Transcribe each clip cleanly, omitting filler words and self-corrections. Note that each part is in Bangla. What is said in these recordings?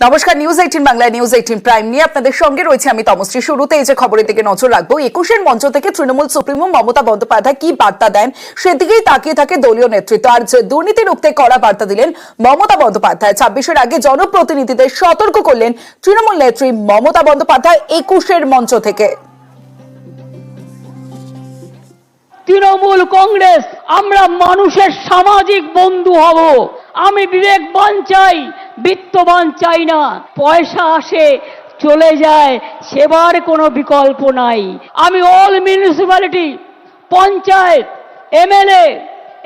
নমস্কার, নিউজ 18 বাংলায় নিউজ 18 প্রাইম নিয়ে আপনাদের সঙ্গে রয়েছে আমি তমশ্রী। শুরুতে এই যে খবরের দিকে নজর রাখবো, 21-এর মঞ্চ থেকে তৃণমূল সুপ্রিমো মমতা বন্দ্যোপাধ্যায় কি বার্তা দেন সেদিকেই তাকিয়ে থাকে দলীয় নেতৃত্ব। আর দুর্নীতি রুখতে কড়া বার্তা দিলেন মমতা বন্দ্যোপাধ্যায়। 26-এর আগে জনপ্রতিনিধিদের সতর্ক করলেন তৃণমূল নেত্রী মমতা বন্দ্যোপাধ্যায় 21-এর মঞ্চ থেকে। তৃণমূল কংগ্রেস আমরা মানুষের সামাজিক বন্ধু হব। আমি বিবেকবান চাই, বিত্তবান চাই না। পয়সা আসে চলে যায়, সেবার কোনো বিকল্প নাই। আমি অল মিউনিসিপ্যালিটি, পঞ্চায়েত, এমএলএ,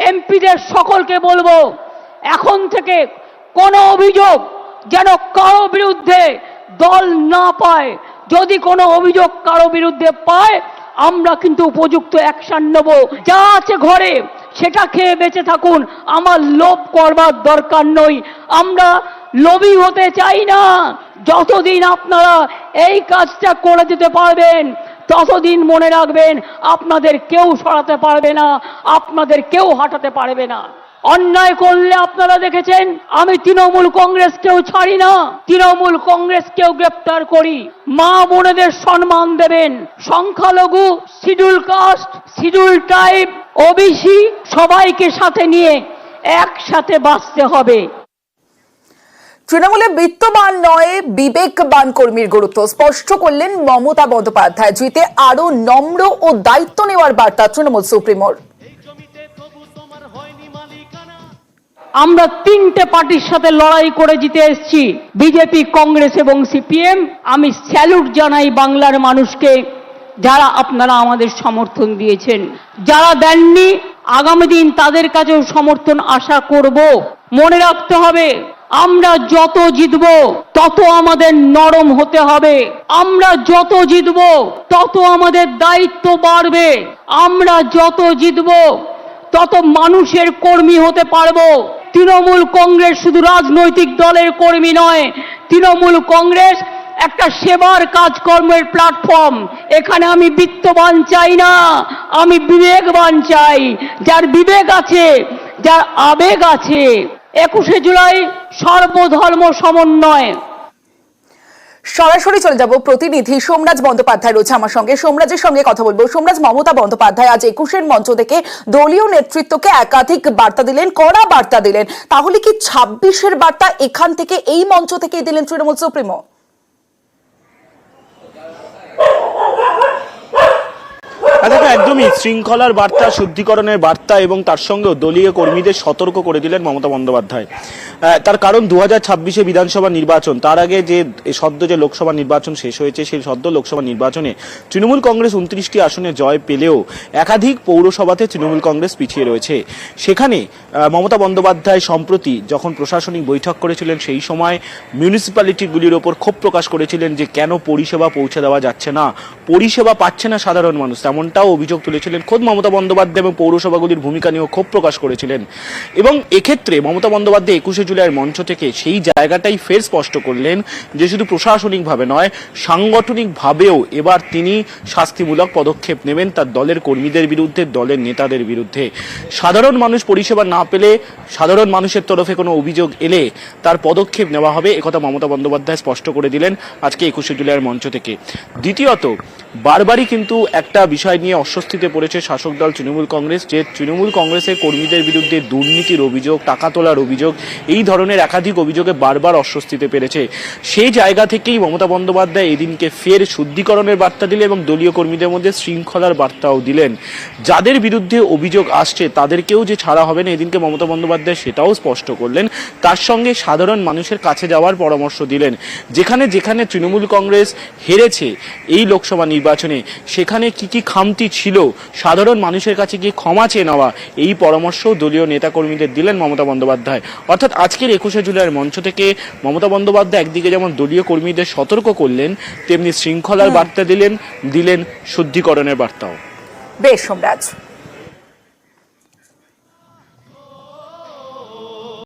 এমপিদের সকলকে বলবো, এখন থেকে কোনো অভিযোগ যেন কারো বিরুদ্ধে দল না পায়। যদি কোনো অভিযোগ কারো বিরুদ্ধে পায়, আমরা কিন্তু উপযুক্ত অ্যাকশন নেব। যা আছে ঘরে সেটা খেয়ে বেঁচে থাকুন, আমার লোভ করবার দরকার নই। আমরা লোভী হতে চাই না। যতদিন আপনারা এই কাজটা করে দিতে পারবেন, ততদিন মনে রাখবেন আপনাদের কেউ সরাতে পারবে না, আপনাদের কেউ হাঁটাতে পারবে না। অন্যায় করলে আপনারা দেখেছেন আমি তৃণমূল কংগ্রেসকেও ছাড়ি না, তৃণমূল কংগ্রেসকেও গ্রেপ্তার করি। মা বোনেদের সম্মান দেবেন। সংখ্যালঘু, schedule caste, schedule tribe, OBC সবাইকে সাথে নিয়ে একসাথে বাঁচতে হবে। তৃণমূলে বিত্তবান নয়, বিবেকবান কর্মীর গুরুত্ব স্পষ্ট করলেন মমতা বন্দ্যোপাধ্যায়। জিতে আরো নম্র ও দায়িত্ব নেওয়ার বার্তা তৃণমূল সুপ্রিমোর। আমরা তিনটে পার্টির সাথে লড়াই করে জিতে এসেছি, বিজেপি, কংগ্রেস এবং সিপিএম। আমি স্যালুট জানাই বাংলার মানুষকে, যারা আপনারা আমাদের সমর্থন দিয়েছেন। যারা দেননি, আগামী দিন তাদের কাছেও সমর্থন আশা করব। মনে রাখতে হবে, আমরা যত জিতব তত আমাদের নরম হতে হবে। আমরা যত জিতব তত আমাদের দায়িত্ব বাড়বে। আমরা যত জিতব তত মানুষের কর্মী হতে পারবো। তৃণমূল কংগ্রেস শুধু রাজনৈতিক দলের কর্মী নয়, তৃণমূল কংগ্রেস একটা সেবার কাজকর্মের প্ল্যাটফর্ম। এখানে আমি বিত্তবান চাই না, আমি বিবেকবান চাই। যার বিবেক আছে, যার আবেগ আছে। 21শে জুলাই সর্বধর্ম সমন্বয়। সরাসরি চলে যাব, প্রতিনিধি সোমরাজ বন্দ্যোপাধ্যায় রয়েছে আমার সঙ্গে। সোমরাজের সঙ্গে কথা বলবো। সোমরাজ, মমতা বন্দ্যোপাধ্যায় আজ 21-এর মঞ্চ থেকে দলীয় নেতৃত্বকে একাধিক বার্তা দিলেন, কড়া বার্তা দিলেন। তাহলে কি 26-এর বার্তা এখান থেকে, এই মঞ্চ থেকেই দিলেন তৃণমূল সুপ্রিমো? দেখো, একদমই শৃঙ্খলার বার্তা, শুদ্ধিকরণের বার্তা এবং তার সঙ্গে দলীয় কর্মীদের সতর্ক করে দিলেন মমতা বন্দ্যোপাধ্যায়। তার কারণ 2026-এ বিধানসভা নির্বাচন, তার আগে যে সদ্য যে লোকসভা নির্বাচন শেষ হয়েছে, সেই সদ্য লোকসভা নির্বাচনে তৃণমূল কংগ্রেস 29টি আসনে জয় পেলেও একাধিক পৌরসভাতে তৃণমূল কংগ্রেস পিছিয়ে রয়েছে। সেখানে মমতা বন্দ্যোপাধ্যায় সম্প্রতি যখন প্রশাসনিক বৈঠক করেছিলেন, সেই সময় মিউনিসিপ্যালিটিগুলির ওপর ক্ষোভ প্রকাশ করেছিলেন যে কেন পরিষেবা পৌঁছে দেওয়া যাচ্ছে না, পরিষেবা পাচ্ছে না সাধারণ মানুষ। তেমনটাও অভিযোগ তুলেছিলেন খোদ মমতা বন্দ্যোপাধ্যায় এবং পৌরসভাগুলির ভূমিকা নিয়েও ক্ষোভ প্রকাশ করেছিলেন। এবং এক্ষেত্রে মমতা বন্দ্যোপাধ্যায় 21শে জুলাইয়ের মঞ্চ থেকে সেই জায়গাটাই ফের স্পষ্ট করলেন যে শুধু প্রশাসনিকভাবে নয়, সাংগঠনিকভাবেও এবার তিনি শাস্তিমূলক পদক্ষেপ নেবেন তার দলের কর্মীদের বিরুদ্ধে, দলের নেতাদের বিরুদ্ধে। সাধারণ মানুষ পরিষেবা না পেলে, সাধারণ মানুষের তরফে কোনো অভিযোগ এলে তার পদক্ষেপ নেওয়া হবে, একথা মমতা বন্দ্যোপাধ্যায় স্পষ্ট করে দিলেন আজকে 21শে জুলাইয়ের মঞ্চ থেকে। দ্বিতীয়ত, বারবারই কিন্তু একটা বিষয় নিয়ে অস্বস্তিতে পড়েছে শাসক দল তৃণমূল কংগ্রেস, যে তৃণমূল কংগ্রেসের কর্মীদের বিরুদ্ধে দুর্নীতির অভিযোগ, টাকা তোলার অভিযোগ, এই ধরনের একাধিক অভিযোগে বারবার অস্বস্তিতে পেরেছে। সেই জায়গা থেকেই মমতা বন্দ্যোপাধ্যায় এদিনকে ফের শুদ্ধিকরণের বার্তা দিলেন এবং দলীয় কর্মীদের মধ্যে শৃঙ্খলার বার্তাও দিলেন। যাদের বিরুদ্ধে অভিযোগ আসছে তাদেরকেও যে ছাড়া হবে না, এদিনকে মমতা বন্দ্যোপাধ্যায় সেটাও স্পষ্ট করলেন। তার সঙ্গে সাধারণ মানুষের কাছে যাওয়ার পরামর্শ দিলেন। যেখানে যেখানে তৃণমূল কংগ্রেস হেরেছে এই লোকসভা নির্বাচনে, সেখানে কি কি খামতি ছিল, সাধারণ মানুষের কাছে গিয়ে ক্ষমা চেয়ে নেওয়া, এই পরামর্শ দলীয় নেতাকর্মীদের দিলেন মমতা বন্দ্যোপাধ্যায়। অর্থাৎ আজকের 21শে জুলাইয়ের মঞ্চ থেকে মমতা বন্দ্যোপাধ্যায় একদিকে যেমন দলীয় কর্মীদের সতর্ক করলেন, তেমনি শৃঙ্খলার বার্তা দিলেন, শুদ্ধিকরণের বার্তাও। বেশ সোমরাজ।